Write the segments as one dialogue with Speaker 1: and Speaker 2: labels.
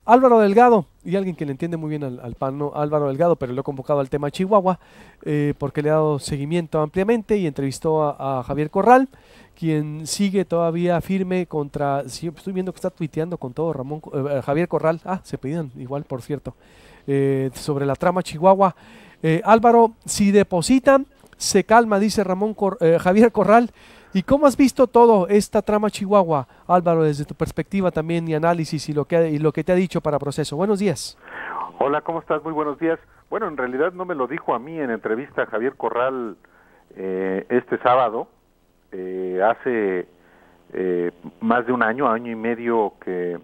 Speaker 1: Álvaro Delgado, y alguien que le entiende muy bien al PAN, ¿no? Álvaro Delgado, pero lo he convocado al tema Chihuahua, porque le ha dado seguimiento ampliamente y entrevistó a Javier Corral, quien sigue todavía firme contra, sí, estoy viendo que está tuiteando con todo Javier Corral, se pedían igual, por cierto, sobre la trama Chihuahua. Álvaro, si depositan, se calma, dice Javier Corral. ¿Y cómo has visto todo esta trama Chihuahua, Álvaro, desde tu perspectiva también y análisis y lo que te ha dicho para Proceso? Buenos días.
Speaker 2: Hola, ¿cómo estás? Muy buenos días. Bueno, en realidad no me lo dijo a mí en entrevista a Javier Corral este sábado, hace más de un año y medio que,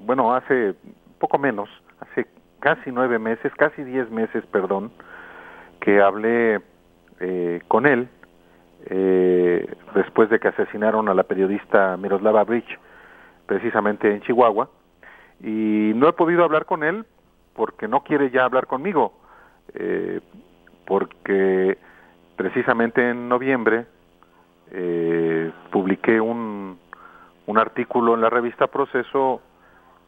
Speaker 2: hace poco menos, hace casi 9 meses, casi 10 meses, perdón, que hablé con él, después de que asesinaron a la periodista Miroslava Bridge, precisamente en Chihuahua, y no he podido hablar con él porque no quiere ya hablar conmigo, porque precisamente en noviembre publiqué un artículo en la revista Proceso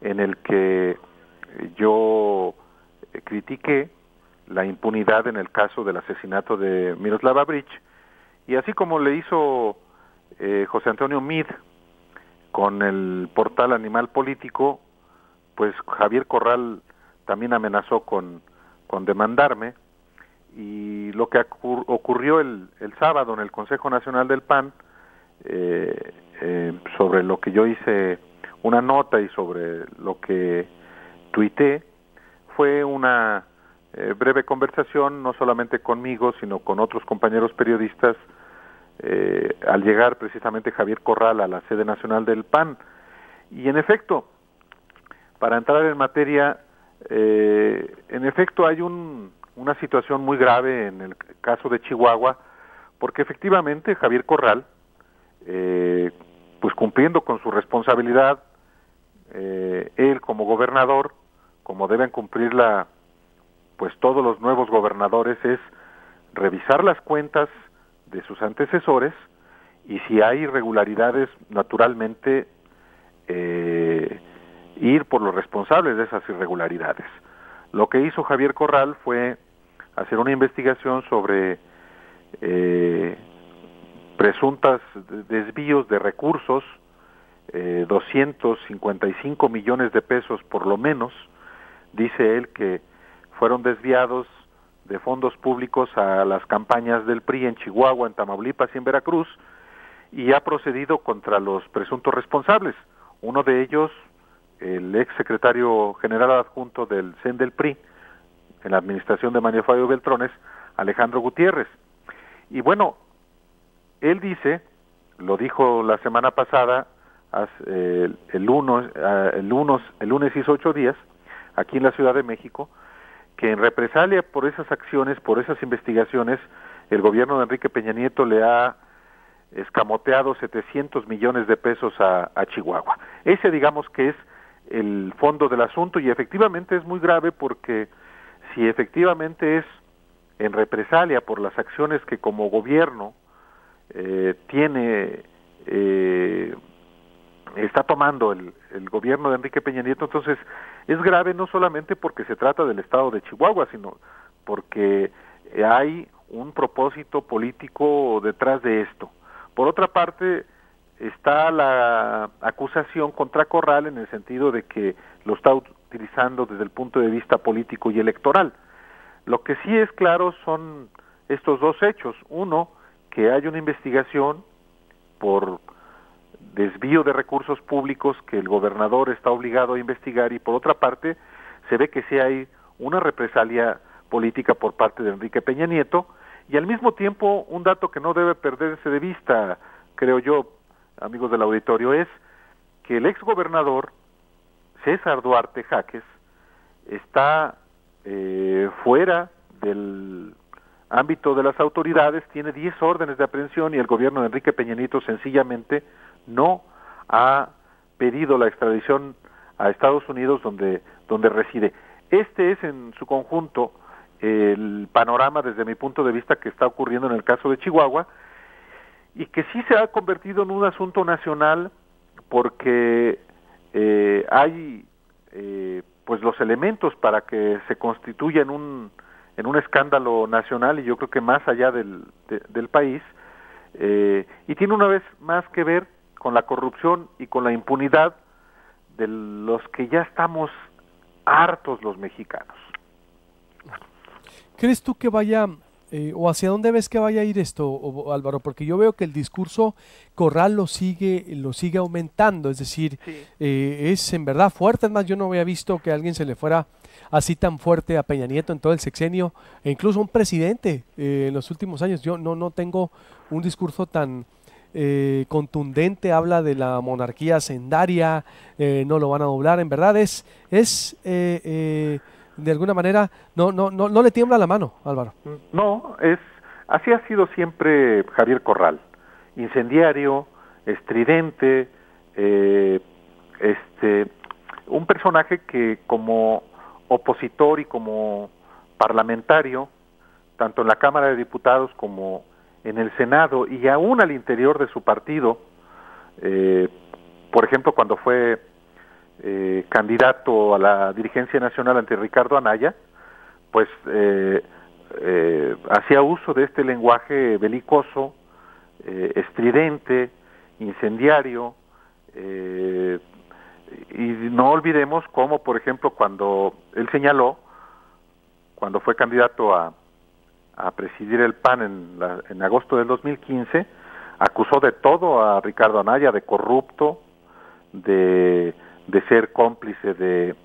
Speaker 2: en el que yo critiqué la impunidad en el caso del asesinato de Miroslava Bridge, y así como le hizo José Antonio Meade con el portal Animal Político, pues Javier Corral también amenazó con demandarme, y lo que ocurrió el sábado en el Consejo Nacional del PAN, sobre lo que yo hice una nota y sobre lo que tuité, fue una breve conversación, no solamente conmigo, sino con otros compañeros periodistas, al llegar precisamente Javier Corral a la sede nacional del PAN. Y en efecto, para entrar en materia, en efecto hay una situación muy grave en el caso de Chihuahua, porque efectivamente Javier Corral, pues cumpliendo con su responsabilidad, él como gobernador, como deben cumplirla pues todos los nuevos gobernadores, es revisar las cuentas de sus antecesores, y si hay irregularidades, naturalmente ir por los responsables de esas irregularidades. Lo que hizo Javier Corral fue hacer una investigación sobre presuntas desvíos de recursos, 255 millones de pesos por lo menos, dice él, que fueron desviados de fondos públicos a las campañas del PRI en Chihuahua, en Tamaulipas y en Veracruz, y ha procedido contra los presuntos responsables. Uno de ellos, el ex secretario general adjunto del CEN del PRI, en la administración de Manuel Fabio Beltrones, Alejandro Gutiérrez. Y bueno, él dice, lo dijo la semana pasada, el lunes hizo 8 días, aquí en la Ciudad de México, que en represalia por esas acciones, por esas investigaciones, el gobierno de Enrique Peña Nieto le ha escamoteado 700 millones de pesos a Chihuahua. Ese, digamos, que es el fondo del asunto, y efectivamente es muy grave, porque si efectivamente es en represalia por las acciones que como gobierno está tomando el gobierno de Enrique Peña Nieto, entonces es grave no solamente porque se trata del estado de Chihuahua, sino porque hay un propósito político detrás de esto. Por otra parte, está la acusación contra Corral en el sentido de que lo está utilizando desde el punto de vista político y electoral. Lo que sí es claro son estos dos hechos. Uno, que hay una investigación por desvío de recursos públicos que el gobernador está obligado a investigar, y por otra parte se ve que sí hay una represalia política por parte de Enrique Peña Nieto, y al mismo tiempo un dato que no debe perderse de vista, creo yo, amigos del auditorio, es que el exgobernador César Duarte Jaques está fuera del ámbito de las autoridades, tiene 10 órdenes de aprehensión, y el gobierno de Enrique Peña Nieto sencillamente no ha pedido la extradición a Estados Unidos, donde reside. Este es en su conjunto el panorama desde mi punto de vista que está ocurriendo en el caso de Chihuahua, y que sí se ha convertido en un asunto nacional, porque hay pues los elementos para que se constituya en un escándalo nacional, y yo creo que más allá del país, y tiene una vez más que ver con la corrupción y con la impunidad de los que ya estamos hartos los mexicanos.
Speaker 1: ¿Crees tú que vaya, o hacia dónde ves que vaya a ir esto, Álvaro? Porque yo veo que el discurso Corral lo sigue aumentando, es decir,
Speaker 2: Sí.
Speaker 1: Es en verdad fuerte. Es más, yo no había visto que a alguien se le fuera así tan fuerte a Peña Nieto en todo el sexenio, e incluso un presidente en los últimos años. Yo no tengo un discurso tan contundente, habla de la monarquía hacendaria, no lo van a doblar. En verdad de alguna manera no le tiembla la mano, Álvaro.
Speaker 2: No, así ha sido siempre Javier Corral, incendiario, estridente, un personaje que como opositor y como parlamentario, tanto en la Cámara de Diputados como en el Senado y aún al interior de su partido, por ejemplo, cuando fue candidato a la dirigencia nacional ante Ricardo Anaya, pues hacía uso de este lenguaje belicoso, estridente, incendiario, y no olvidemos cómo, por ejemplo, cuando él señaló, cuando fue candidato a presidir el PAN en agosto del 2015, acusó de todo a Ricardo Anaya, de corrupto, de ser cómplice de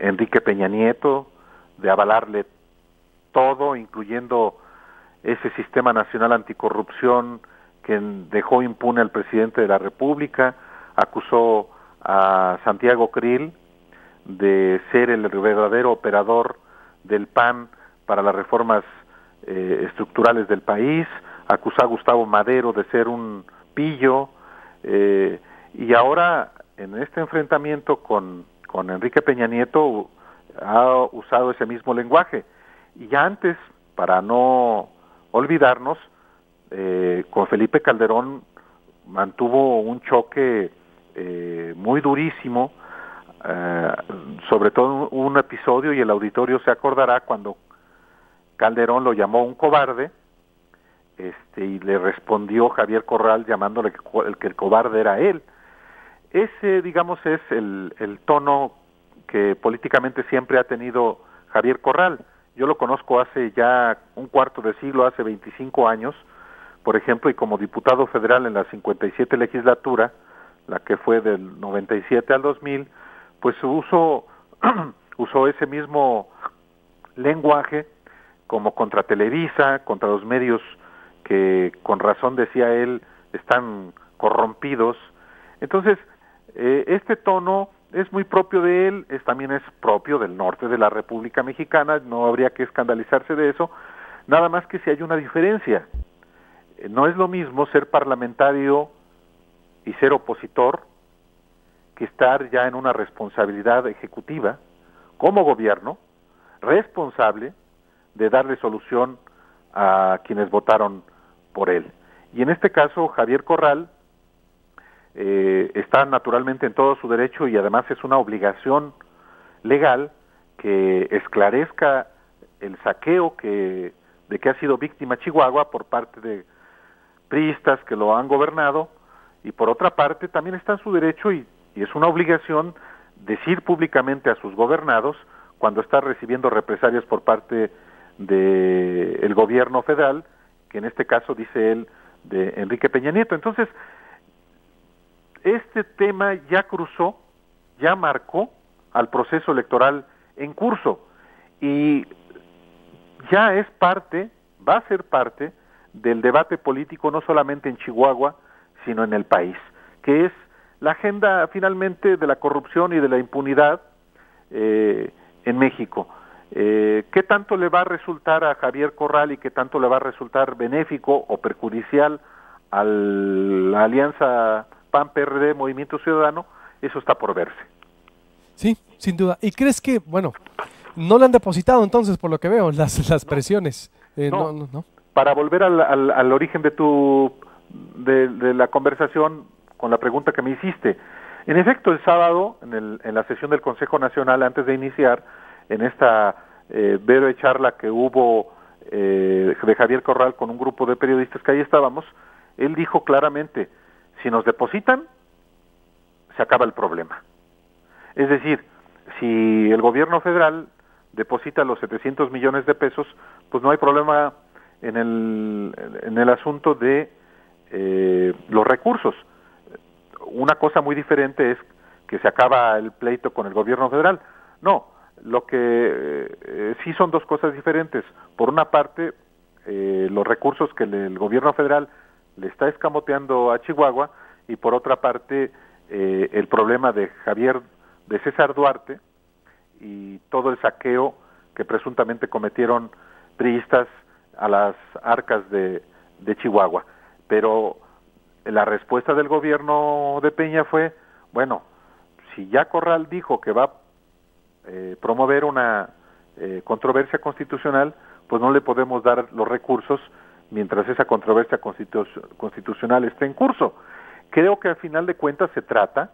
Speaker 2: Enrique Peña Nieto, de avalarle todo, incluyendo ese sistema nacional anticorrupción que dejó impune al presidente de la República. Acusó a Santiago Krill de ser el verdadero operador del PAN para las reformas estructurales del país. Acusó a Gustavo Madero de ser un pillo, y ahora en este enfrentamiento con Enrique Peña Nieto ha usado ese mismo lenguaje. Y ya antes, para no olvidarnos, con Felipe Calderón mantuvo un choque muy durísimo, sobre todo un episodio, y el auditorio se acordará cuando Calderón lo llamó un cobarde, y le respondió Javier Corral llamándole que el cobarde era él. Ese, digamos, es el tono que políticamente siempre ha tenido Javier Corral. Yo lo conozco hace ya un cuarto de siglo, hace 25 años, por ejemplo, y como diputado federal en la 57 legislatura, la que fue del 97 al 2000, pues usó ese mismo lenguaje como contra Televisa, contra los medios que con razón decía él están corrompidos. Entonces, este tono es muy propio de él, también es propio del norte de la República Mexicana, no habría que escandalizarse de eso, nada más que si hay una diferencia. No es lo mismo ser parlamentario y ser opositor que estar ya en una responsabilidad ejecutiva como gobierno, responsable de darle solución a quienes votaron por él. Y en este caso, Javier Corral está naturalmente en todo su derecho, y además es una obligación legal que esclarezca el saqueo de que ha sido víctima Chihuahua por parte de priistas que lo han gobernado, y por otra parte también está en su derecho y es una obligación decir públicamente a sus gobernados cuando está recibiendo represalias por parte del gobierno federal, que en este caso, dice él, de Enrique Peña Nieto. Entonces, este tema ya cruzó, ya marcó al proceso electoral en curso, y ya es parte, va a ser parte del debate político no solamente en Chihuahua, sino en el país, que es la agenda finalmente de la corrupción y de la impunidad en México. ¿Qué tanto le va a resultar a Javier Corral y qué tanto le va a resultar benéfico o perjudicial a la alianza PAN-PRD, Movimiento Ciudadano? Eso está por verse.
Speaker 1: Sí, sin duda. ¿Y crees que, bueno, no le han depositado entonces, por lo que veo, las presiones? No.
Speaker 2: Para volver al origen de la conversación con la pregunta que me hiciste, En efecto, el sábado, en la sesión del Consejo Nacional, antes de iniciar, en esta breve charla que hubo de Javier Corral con un grupo de periodistas que ahí estábamos, él dijo claramente, si nos depositan, se acaba el problema. Es decir, si el gobierno federal deposita los 700 millones de pesos, pues no hay problema en el asunto de los recursos. Una cosa muy diferente es que se acaba el pleito con el gobierno federal. No, lo que sí son dos cosas diferentes. Por una parte, los recursos que el gobierno federal le está escamoteando a Chihuahua, y por otra parte, el problema de César Duarte y todo el saqueo que presuntamente cometieron priistas a las arcas de Chihuahua. Pero la respuesta del gobierno de Peña fue, bueno, si ya Corral dijo que va a promover una controversia constitucional, pues no le podemos dar los recursos mientras esa controversia constitucional esté en curso. Creo que al final de cuentas se trata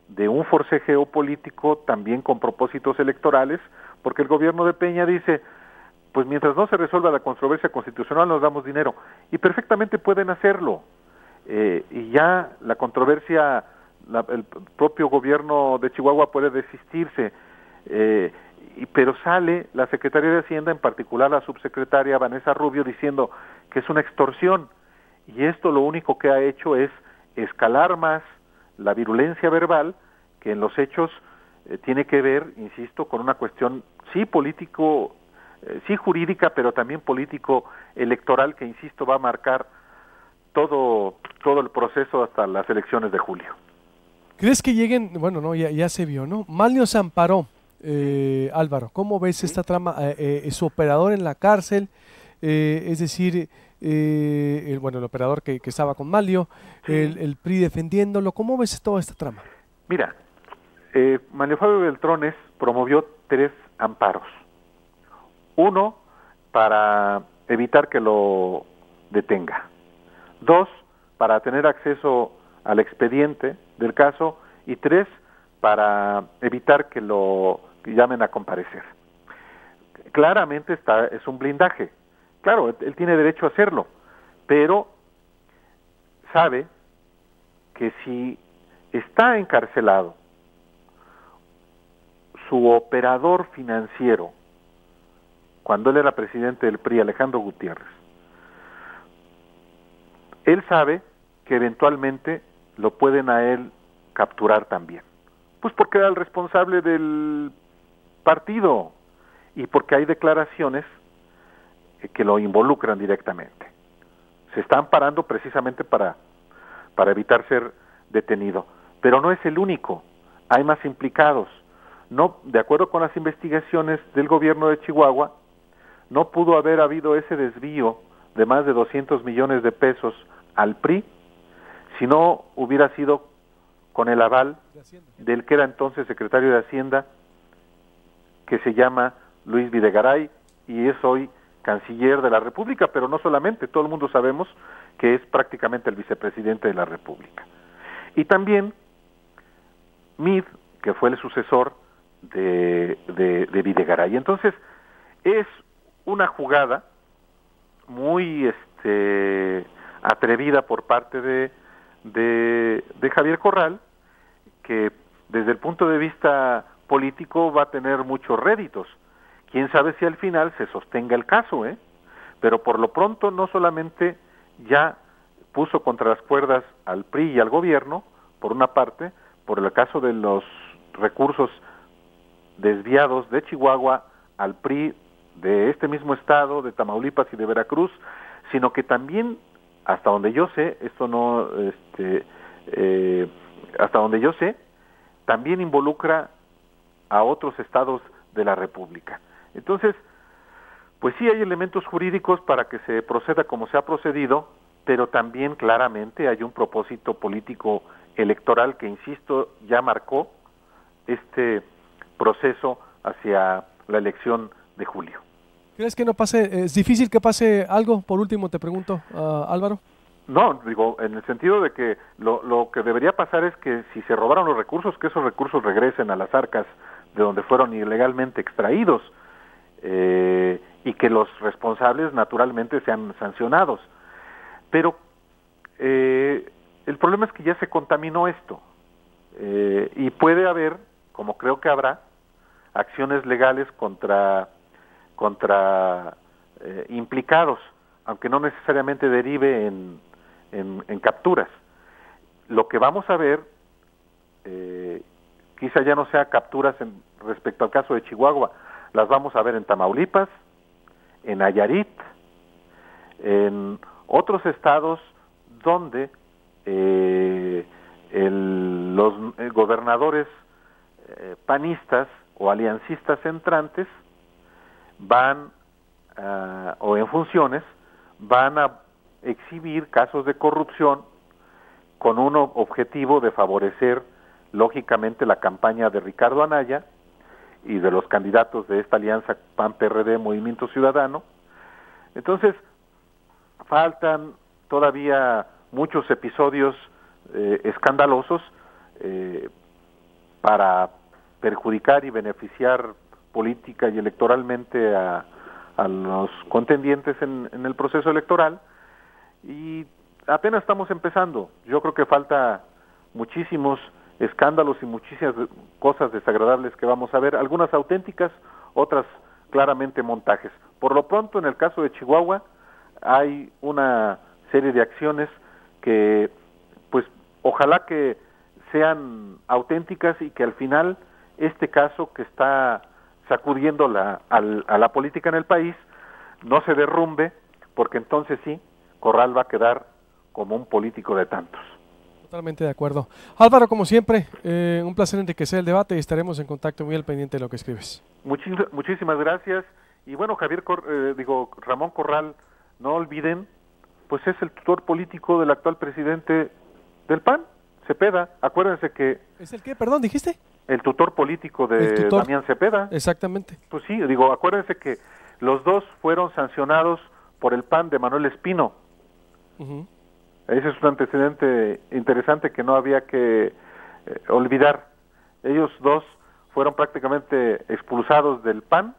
Speaker 2: de un forcejeo político también con propósitos electorales, porque el gobierno de Peña dice, pues mientras no se resuelva la controversia constitucional nos damos dinero, y perfectamente pueden hacerlo, y ya la controversia, el propio gobierno de Chihuahua puede desistirse, pero sale la Secretaría de Hacienda, en particular la subsecretaria Vanessa Rubio, diciendo que es una extorsión, y esto lo único que ha hecho es escalar más la virulencia verbal, que en los hechos tiene que ver, insisto, con una cuestión sí político, sí jurídica, pero también político electoral, que insisto va a marcar todo el proceso hasta las elecciones de julio.
Speaker 1: ¿Crees que lleguen? Bueno, no, ya se vio, ¿no? Manlio se amparó, Álvaro. ¿Cómo ves esta trama? Su operador en la cárcel, es decir, el operador que estaba con Manlio, el PRI defendiéndolo. ¿Cómo ves toda esta trama?
Speaker 2: Mira, Manlio Fabio Beltrones promovió 3 amparos. Uno, para evitar que lo detenga. 2, para tener acceso al expediente del caso. Y 3, para evitar que lo llamen a comparecer. Claramente es un blindaje. Claro, él tiene derecho a hacerlo, pero sabe que si está encarcelado su operador financiero, cuando él era presidente del PRI, Alejandro Gutiérrez, él sabe que eventualmente lo pueden a él capturar también. Pues porque era el responsable del partido y porque hay declaraciones que lo involucran directamente. Se está amparando precisamente para evitar ser detenido. Pero no es el único, hay más implicados. No, de acuerdo con las investigaciones del gobierno de Chihuahua, no pudo haber habido ese desvío de más de 200 millones de pesos al PRI si no hubiera sido con el aval del que era entonces secretario de Hacienda, que se llama Luis Videgaray y es hoy canciller de la República, pero no solamente, todo el mundo sabemos que es prácticamente el vicepresidente de la República. Y también Mid, que fue el sucesor de Videgaray. Entonces, es una jugada muy atrevida por parte de Javier Corral, que desde el punto de vista político va a tener muchos réditos. Quién sabe si al final se sostenga el caso, pero por lo pronto no solamente ya puso contra las cuerdas al PRI y al gobierno, por una parte, por el caso de los recursos desviados de Chihuahua al PRI de este mismo estado, de Tamaulipas y de Veracruz, sino que también, hasta donde yo sé, hasta donde yo sé, también involucra a otros estados de la República. Entonces, pues sí hay elementos jurídicos para que se proceda como se ha procedido, pero también claramente hay un propósito político electoral que, insisto, ya marcó este proceso hacia la elección de julio.
Speaker 1: ¿Crees que no pase? ¿Es difícil que pase algo? Por último te pregunto, Álvaro.
Speaker 2: No, digo, en el sentido de que lo que debería pasar es que si se robaron los recursos, que esos recursos regresen a las arcas de donde fueron ilegalmente extraídos, y que los responsables naturalmente sean sancionados. Pero el problema es que ya se contaminó esto, y puede haber, como creo que habrá, acciones legales contra implicados, aunque no necesariamente derive en capturas. Lo que vamos a ver, quizá ya no sea capturas respecto al caso de Chihuahua, las vamos a ver en Tamaulipas, en Nayarit, en otros estados donde los gobernadores panistas o aliancistas entrantes van o en funciones van a exhibir casos de corrupción con un objetivo de favorecer lógicamente la campaña de Ricardo Anaya y de los candidatos de esta alianza PAN-PRD Movimiento Ciudadano. Entonces faltan todavía muchos episodios escandalosos para perjudicar y beneficiar política y electoralmente a los contendientes en el proceso electoral, y apenas estamos empezando. Yo creo que falta muchísimos escándalos y muchísimas cosas desagradables que vamos a ver, algunas auténticas, otras claramente montajes. Por lo pronto, en el caso de Chihuahua, hay una serie de acciones que, pues, ojalá que sean auténticas y que al final este caso que está sacudiendo a la política en el país no se derrumbe, porque entonces sí, Corral va a quedar como un político de tantos.
Speaker 1: Totalmente de acuerdo. Álvaro, como siempre, un placer enriquecer el debate y estaremos en contacto muy al pendiente de lo que escribes.
Speaker 2: Muchísimas gracias. Y bueno, Ramón Corral, no olviden, pues es el tutor político del actual presidente del PAN, Cepeda. Acuérdense que...
Speaker 1: ¿Es el qué? Perdón, ¿dijiste?
Speaker 2: El tutor político de Damián Cepeda.
Speaker 1: Exactamente.
Speaker 2: Pues sí, acuérdense que los dos fueron sancionados por el PAN de Manuel Espino. Uh-huh. Ese es un antecedente interesante que no había que olvidar. Ellos dos fueron prácticamente expulsados del PAN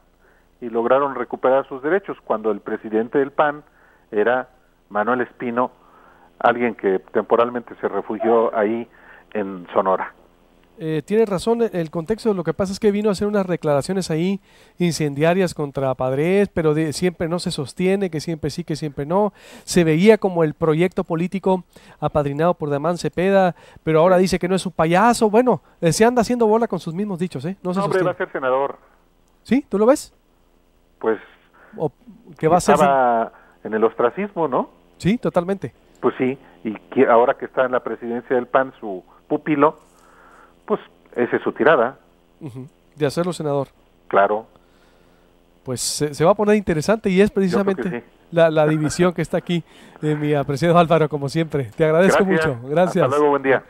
Speaker 2: y lograron recuperar sus derechos cuando el presidente del PAN era Manuel Espino, alguien que temporalmente se refugió ahí en Sonora.
Speaker 1: Tienes razón, el contexto, lo que pasa es que vino a hacer unas declaraciones ahí incendiarias contra Padres, pero siempre no se sostiene, que siempre sí, que siempre no. Se veía como el proyecto político apadrinado por Damián Cepeda, pero ahora dice que no es un payaso. Bueno, se anda haciendo bola con sus mismos dichos, ¿eh? No se sostiene.
Speaker 2: Va a ser senador.
Speaker 1: ¿Sí? ¿Tú lo ves?
Speaker 2: Pues
Speaker 1: ¿O que va a ser
Speaker 2: en el ostracismo, ¿no?
Speaker 1: Sí, totalmente.
Speaker 2: Pues sí, y ahora que está en la presidencia del PAN, su pupilo, pues esa es su tirada.
Speaker 1: Uh-huh. De hacerlo senador.
Speaker 2: Claro.
Speaker 1: Pues se va a poner interesante y es precisamente la división que está aquí, mi apreciado Álvaro, como siempre. Te agradezco mucho. Gracias.
Speaker 2: Hasta luego, buen día.